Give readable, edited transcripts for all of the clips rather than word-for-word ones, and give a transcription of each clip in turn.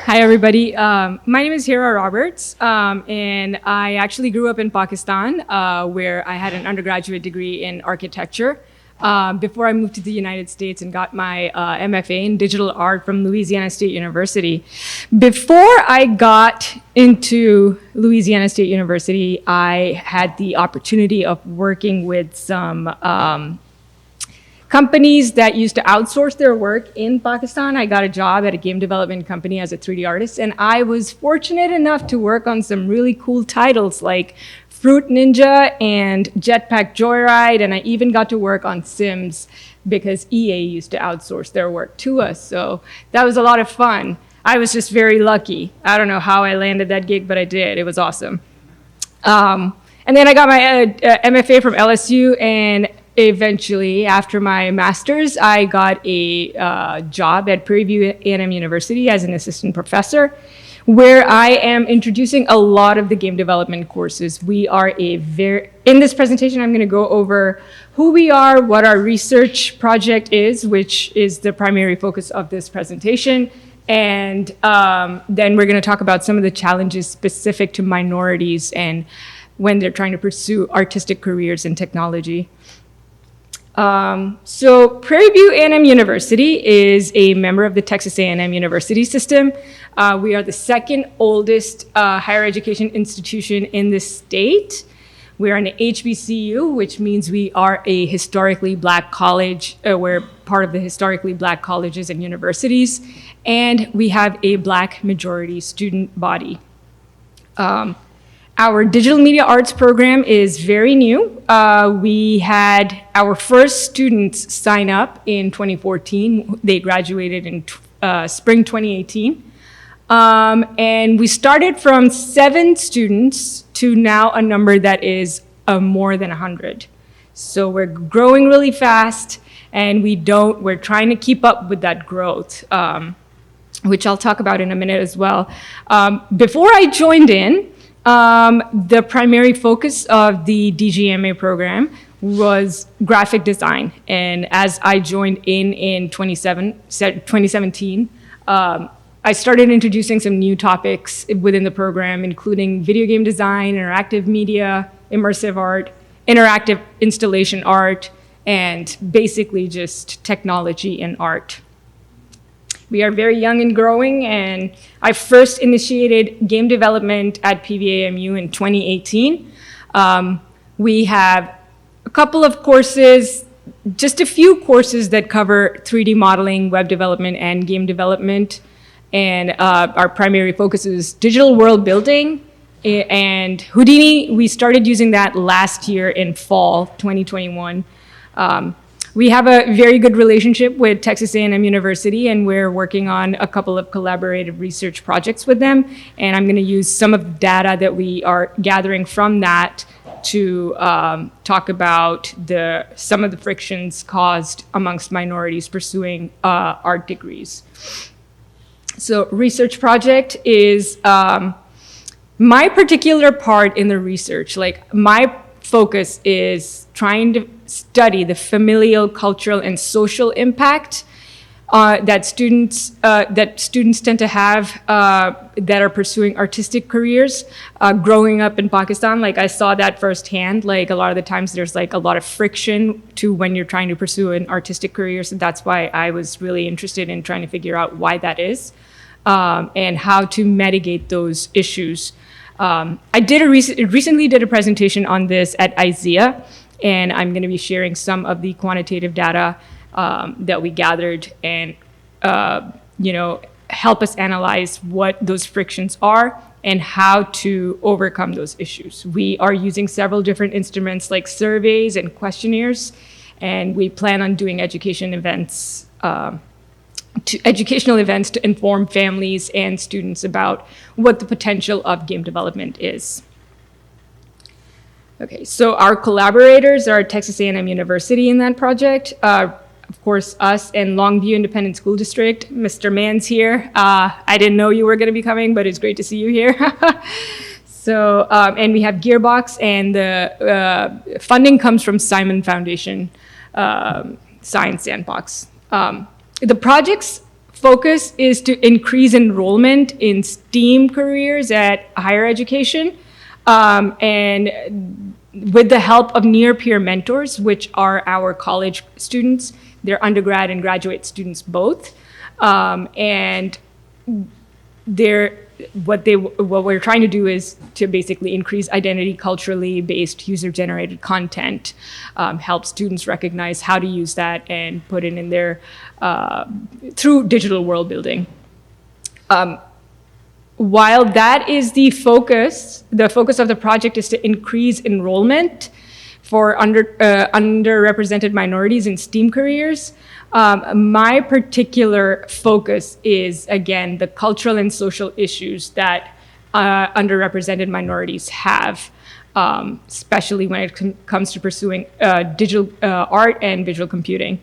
Hi, everybody. My name is Hira Roberts, and I actually grew up in Pakistan, where I had an undergraduate degree in architecture before I moved to the United States and got my MFA in Digital Art from Louisiana State University. Before I got into Louisiana State University, I had the opportunity of working with some companies that used to outsource their work in Pakistan. I got a job at a game development company as a 3D artist, and I was fortunate enough to work on some really cool titles like Fruit Ninja and Jetpack Joyride, and I even got to work on Sims because EA used to outsource their work to us. So that was a lot of fun. I was just very lucky. I don't know how I landed that gig, but I did. It was awesome. And then I got my MFA from LSU, and eventually, after my master's, I got a job at Prairie View A&M University as an assistant professor, where I am introducing a lot of the game development courses. We are in this presentation, I'm gonna go over who we are, what our research project is, which is the primary focus of this presentation, and then we're gonna talk about some of the challenges specific to minorities and when they're trying to pursue artistic careers in technology. So Prairie View A&M University is a member of the Texas A&M University system. We are the second oldest higher education institution in the state. We are an HBCU, which means we are a historically Black college. We're part of the historically Black colleges and universities, and we have a Black majority student body. Our digital media arts program is very new. We had our first students sign up in 2014. They graduated in spring 2018. And we started from 7 students to now a number that is more than 100. So we're growing really fast, and we're trying to keep up with that growth, which I'll talk about in a minute as well. Before I joined in, the primary focus of the DGMA program was graphic design. And as I joined in 2017, I started introducing some new topics within the program, including video game design, interactive media, immersive art, interactive installation art, and basically just technology and art. We are very young and growing, and I first initiated game development at PVAMU in 2018. We have a couple of courses, just a few courses that cover 3D modeling, web development, and game development. And our primary focus is digital world building and Houdini. We started using that last year in fall 2021. We have a very good relationship with Texas A&M University, and we're working on a couple of collaborative research projects with them. And I'm going to use some of the data that we are gathering from that to talk about some of the frictions caused amongst minorities pursuing art degrees. So research project is my particular part in the research. Like, my focus is trying to study the familial, cultural, and social impact that students tend to have that are pursuing artistic careers. Growing up in Pakistan, like, I saw that firsthand. Like, a lot of the times there's like a lot of friction to when you're trying to pursue an artistic career. So that's why I was really interested in trying to figure out why that is and how to mitigate those issues. I recently did a presentation on this at IZEA, and I'm going to be sharing some of the quantitative data that we gathered and help us analyze what those frictions are and how to overcome those issues. We are using several different instruments like surveys and questionnaires, and we plan on doing educational events to inform families and students about what the potential of game development is. Okay, so our collaborators are Texas A&M University in that project. Of course, us and Longview Independent School District. Mr. Mann's here. I didn't know you were going to be coming, but it's great to see you here. So, and we have Gearbox, and the funding comes from Simon Foundation Science Sandbox. The project's focus is to increase enrollment in STEAM careers at higher education, and with the help of near-peer mentors, which are our college students. They're undergrad and graduate students both. And what we're trying to do is to basically increase identity culturally based user-generated content, help students recognize how to use that and put it in their, through digital world building. While that is the focus of the project is to increase enrollment for underrepresented minorities in STEAM careers. My particular focus is, again, the cultural and social issues that underrepresented minorities have, especially when it comes to pursuing digital art and visual computing.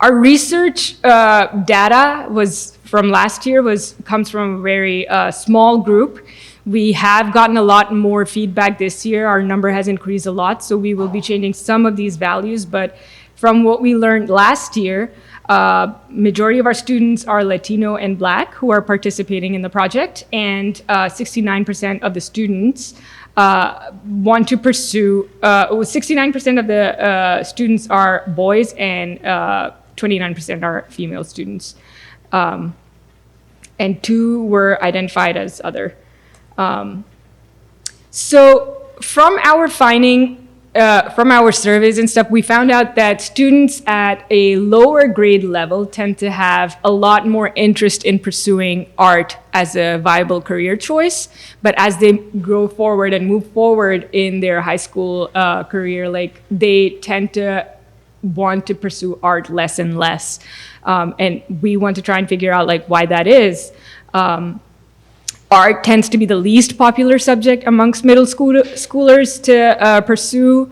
Our research data from last year comes from a very small group. We have gotten a lot more feedback this year. Our number has increased a lot, so we will be changing some of these values. But from what we learned last year, majority of our students are Latino and Black who are participating in the project, and 69% of the students want to pursue, 69% of the students are boys, and 29% are female students. And 2 were identified as other. So from our finding, from our surveys and stuff, we found out that students at a lower grade level tend to have a lot more interest in pursuing art as a viable career choice. But as they grow forward and move forward in their high school career, like, they tend to want to pursue art less and less. And we want to try and figure out, like, why that is. Art tends to be the least popular subject amongst middle schoolers to pursue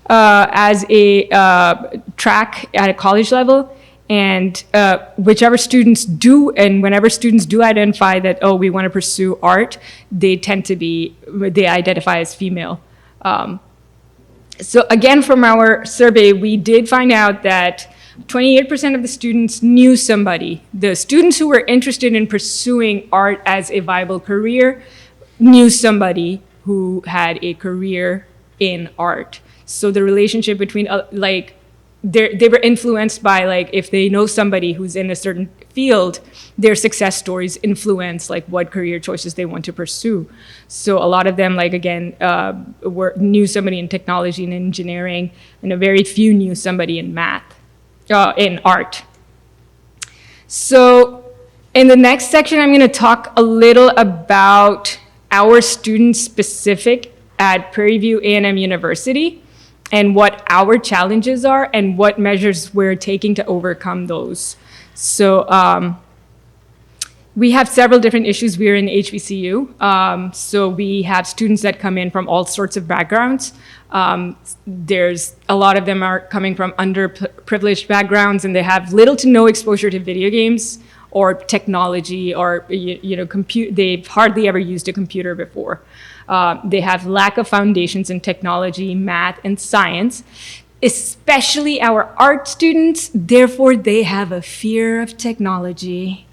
as a track at a college level. And whichever students do, and whenever students do identify that, oh, we want to pursue art, they identify as female. So again, from our survey, we did find out that 28% of the students knew somebody. The students who were interested in pursuing art as a viable career knew somebody who had a career in art. So the relationship between, they were influenced by, like, if they know somebody who's in a certain field, their success stories influence, like, what career choices they want to pursue. So a lot of them, like, again, knew somebody in technology and engineering, and a very few knew somebody in math. In art. So in the next section, I'm going to talk a little about our students specific at Prairie View A&M University and what our challenges are and what measures we're taking to overcome those. So we have several different issues. We're in HBCU. So we have students that come in from all sorts of backgrounds. There's a lot of them are coming from underprivileged backgrounds, and they have little to no exposure to video games or technology, or they've hardly ever used a computer before. They have lack of foundations in technology, math, and science, especially our art students. Therefore, they have a fear of technology.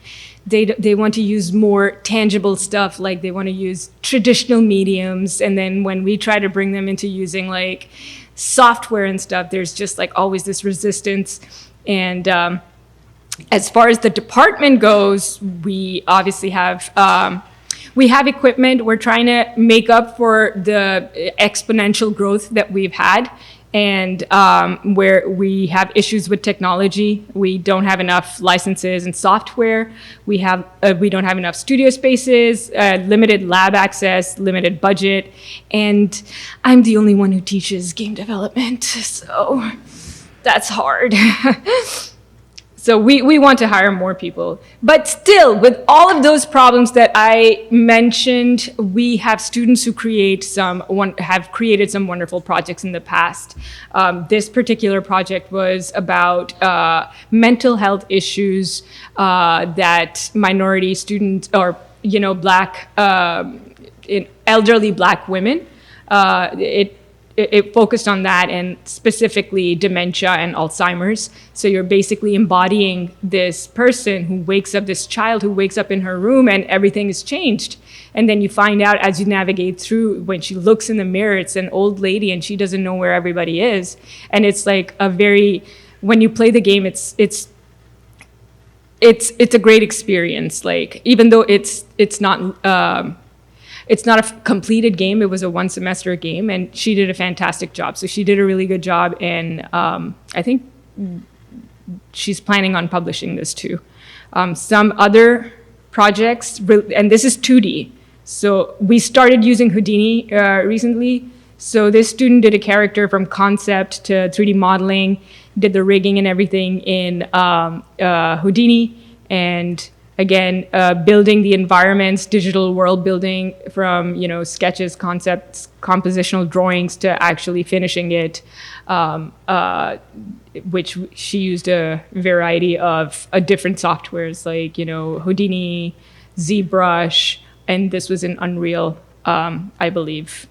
They want to use more tangible stuff, like they want to use traditional mediums. And then when we try to bring them into using, like, software and stuff, there's just, like, always this resistance. And as far as the department goes, we obviously have equipment. We're trying to make up for the exponential growth that we've had. And where we have issues with technology, we don't have enough licenses and software. We don't have enough studio spaces, limited lab access, limited budget, and I'm the only one who teaches game development, so that's hard. So we want to hire more people. But still, with all of those problems that I mentioned, we have students who have created some wonderful projects in the past. This particular project was about mental health issues that minority students, or Black elderly Black women. It focused on that, and specifically dementia and Alzheimer's. So you're basically embodying this person who wakes up, this child who wakes up in her room and everything is changed. And then you find out as you navigate through, when she looks in the mirror, it's an old lady and she doesn't know where everybody is. And it's like when you play the game, it's a great experience. Like, even though it's not a completed game, it was a 1 semester game, and she did a fantastic job. So she did a really good job, and I think she's planning on publishing this too. Some other projects, and this is 2D. So we started using Houdini recently. So this student did a character from concept to 3D modeling, did the rigging and everything in Houdini, and again, building the environments, digital world building from, sketches, concepts, compositional drawings to actually finishing it, which she used a variety of different softwares like, Houdini, ZBrush, and this was in Unreal, I believe.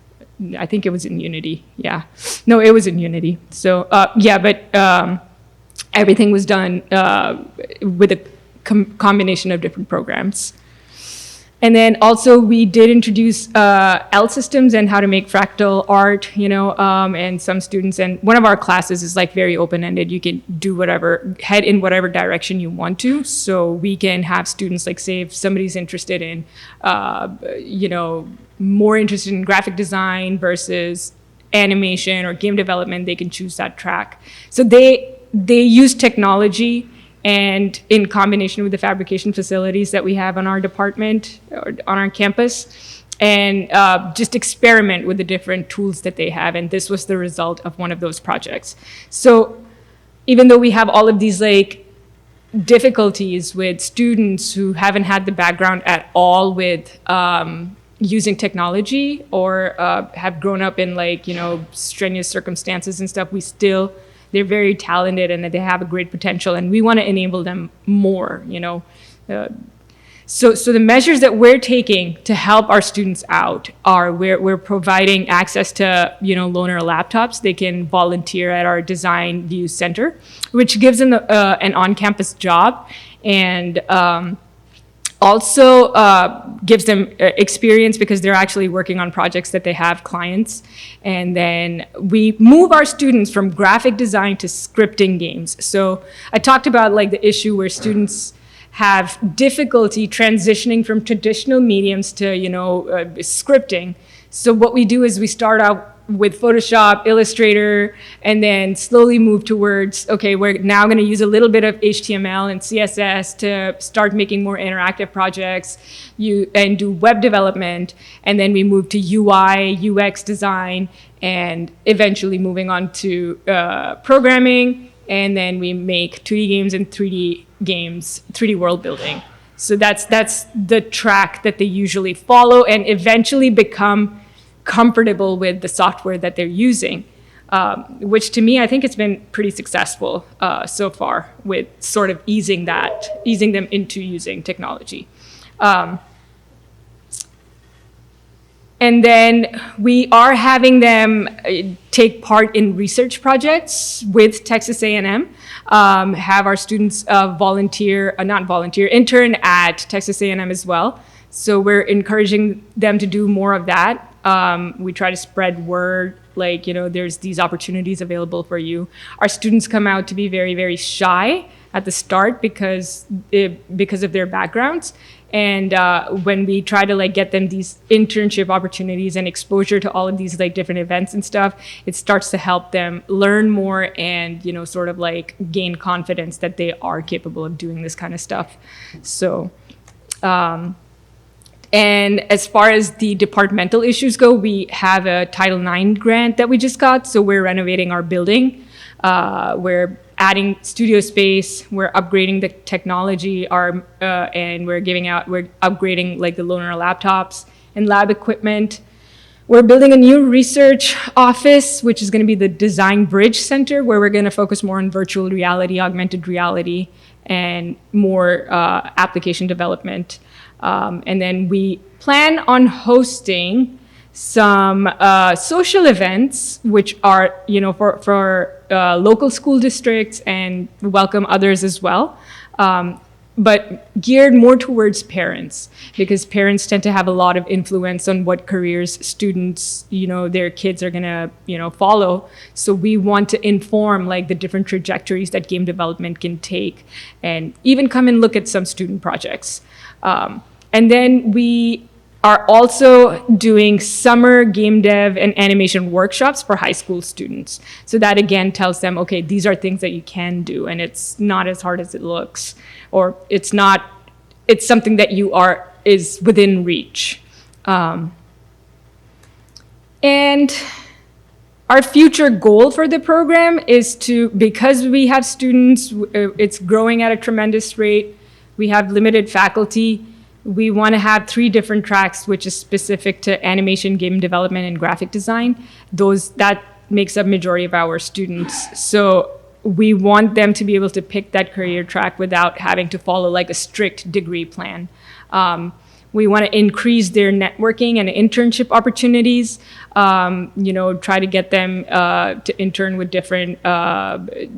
I think it was in Unity. Yeah. No, it was in Unity. So, but everything was done with a combination of different programs. And then also we did introduce L systems and how to make fractal art, and some students, and one of our classes is like very open-ended. You can do whatever, head in whatever direction you want to. So we can have students, like, say if somebody's interested in, more interested in graphic design versus animation or game development, they can choose that track. So they use technology, and in combination with the fabrication facilities that we have on our department, or on our campus, and just experiment with the different tools that they have. And this was the result of one of those projects. So even though we have all of these difficulties with students who haven't had the background at all with using technology, or have grown up in strenuous circumstances and stuff, they're very talented and they have a great potential, and we want to enable them more, So the measures that we're taking to help our students out are we're providing access to, loaner laptops. They can volunteer at our Design View Center, which gives them an on-campus job, and also gives them experience because they're actually working on projects that they have clients. And then we move our students from graphic design to scripting games. So I talked about the issue where students have difficulty transitioning from traditional mediums to, scripting. So what we do is we start out with Photoshop, Illustrator, and then slowly move towards, okay, we're now going to use a little bit of HTML and CSS to start making more interactive projects, and do web development, and then we move to UI, UX design, and eventually moving on to programming, and then we make 2D games and 3D games, 3D world building. So that's the track that they usually follow, and eventually become comfortable with the software that they're using, which to me, I think it's been pretty successful so far with sort of easing them into using technology. And then we are having them take part in research projects with Texas A&M, have our students intern at Texas A&M as well. So we're encouraging them to do more of that. We try to spread word, there's these opportunities available for you. Our students come out to be very, very shy at the start because of their backgrounds. And when we try to get them these internship opportunities and exposure to all of these different events and stuff, it starts to help them learn more and sort of gain confidence that they are capable of doing this kind of stuff. So. And as far as the departmental issues go, we have a Title IX grant that we just got. So we're renovating our building. We're adding studio space. We're upgrading the technology. And we're upgrading the loaner laptops and lab equipment. We're building a new research office, which is going to be the Design Bridge Center, where we're going to focus more on virtual reality, augmented reality, and more application development. And then we plan on hosting some social events, which are, for local school districts and welcome others as well. But geared more towards parents, because parents tend to have a lot of influence on what careers students, their kids are gonna, follow. So we want to inform like the different trajectories that game development can take, and even come and look at some student projects. And then we are also doing summer game dev and animation workshops for high school students. So that again tells them, okay, these are things that you can do, and it's not as hard as it looks, or it's something that is within reach. And our future goal for the program is because we have students, it's growing at a tremendous rate, we have limited faculty, we want to have 3 different tracks, which is specific to animation, game development, and graphic design. That makes up majority of our students. So we want them to be able to pick that career track without having to follow like a strict degree plan. We want to increase their networking and internship opportunities, try to get them to intern with different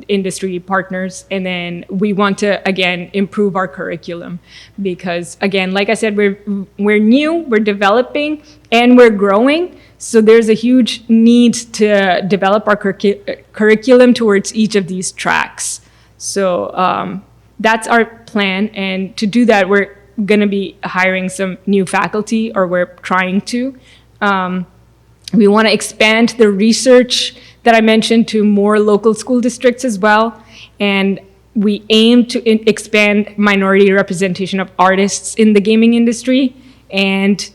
industry partners. And then we want to, again, improve our curriculum because, again, like I said, we're new, we're developing, and we're growing. So there's a huge need to develop our curriculum towards each of these tracks. So that's our plan. And to do that, we're going to be hiring some new faculty, or we're trying to. We want to expand the research that I mentioned to more local school districts as well. And we aim to expand minority representation of artists in the gaming industry and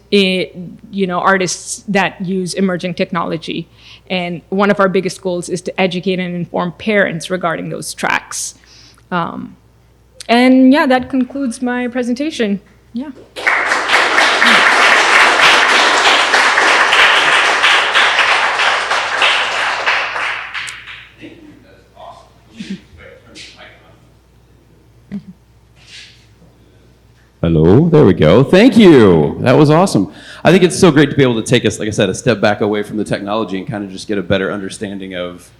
artists that use emerging technology. And one of our biggest goals is to educate and inform parents regarding those tracks. And yeah, that concludes my presentation. Yeah. Thank you. That's awesome. Hello, there we go. Thank you. That was awesome. I think it's so great to be able to take us, like I said, a step back away from the technology and kind of just get a better understanding of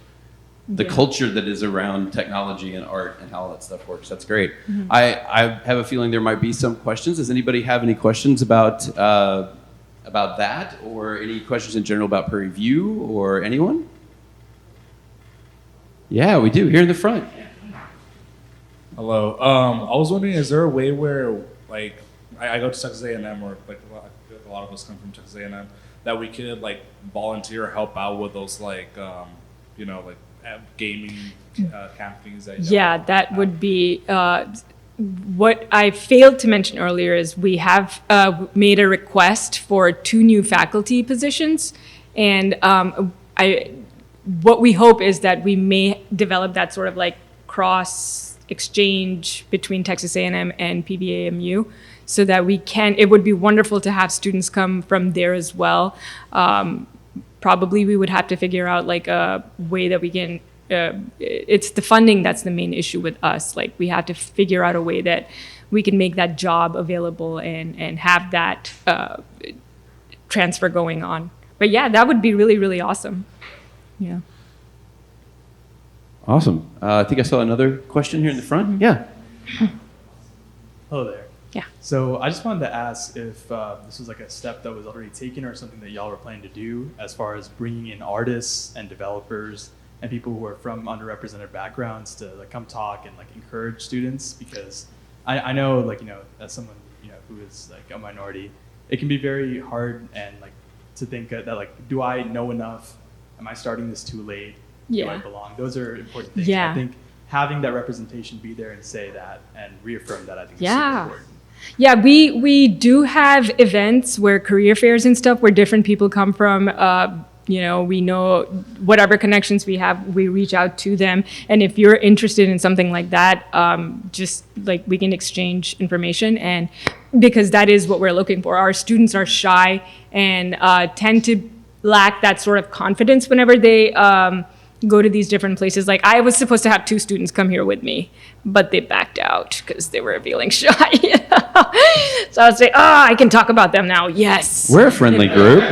the culture that is around technology and art and how that stuff works. That's great. Mm-hmm. I have a feeling there might be some questions. Does anybody have any questions about that, or any questions in general about Prairie View or anyone? Yeah, we do, here in the front. Hello. I was wondering, is there a way where, like, I go to Texas A&M, or like a lot of us come from Texas A&M, that we could like volunteer or help out with those like gaming camp things that that would be what I failed to mention earlier is we have made a request for 2 new faculty positions, and what we hope is that we may develop that sort of like cross exchange between Texas A&M and PVAMU, so that it would be wonderful to have students come from there as well. Probably we would have to figure out like a way that we can, it's the funding that's the main issue with us. Like we have to figure out a way that we can make that job available and have that transfer going on. But yeah, that would be really, really awesome. Yeah. Awesome. I think I saw another question here in the front. Mm-hmm. Yeah. Hello there. Yeah. So I just wanted to ask if this was like a step that was already taken or something that y'all were planning to do as far as bringing in artists and developers and people who are from underrepresented backgrounds to like come talk and like encourage students, because I know as someone who is like a minority, it can be very hard and like to think that like, do I know enough? Am I starting this too late? Yeah. Do I belong? Those are important things. Yeah. I think having that representation be there and say that and reaffirm that, I think is super important. Yeah, we do have events where career fairs and stuff where different people come from. We know whatever connections we have, we reach out to them. And if you're interested in something like that, just like we can exchange information, and because that is what we're looking for. Our students are shy and tend to lack that sort of confidence whenever they go to these different places. Like I was supposed to have 2 students come here with me, but they backed out because they were feeling shy. So I would say, I can talk about them now. Yes. We're a friendly group.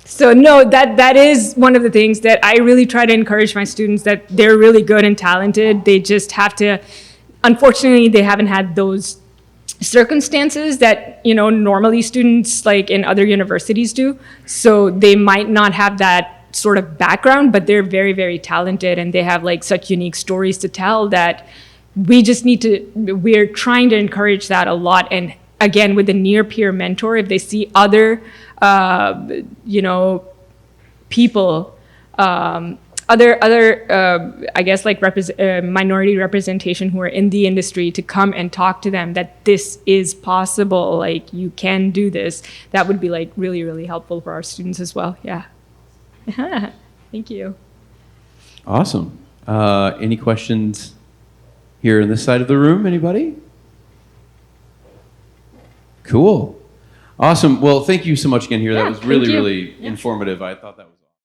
So no, that is one of the things that I really try to encourage my students, that they're really good and talented. They just have to, unfortunately, they haven't had those circumstances that, normally students like in other universities do. So they might not have that sort of background, but they're very, very talented, and they have like such unique stories to tell that we're trying to encourage that a lot. And again, with a near peer mentor, if they see other, people, I guess like minority representation who are in the industry, to come and talk to them that this is possible, like you can do this, that would be like really, really helpful for our students as well. Yeah. Thank you. Awesome. Any questions here on this side of the room? Anybody? Cool. Awesome. Well, thank you so much again here. Yeah, That was really, thank you. really informative. I thought that was awesome.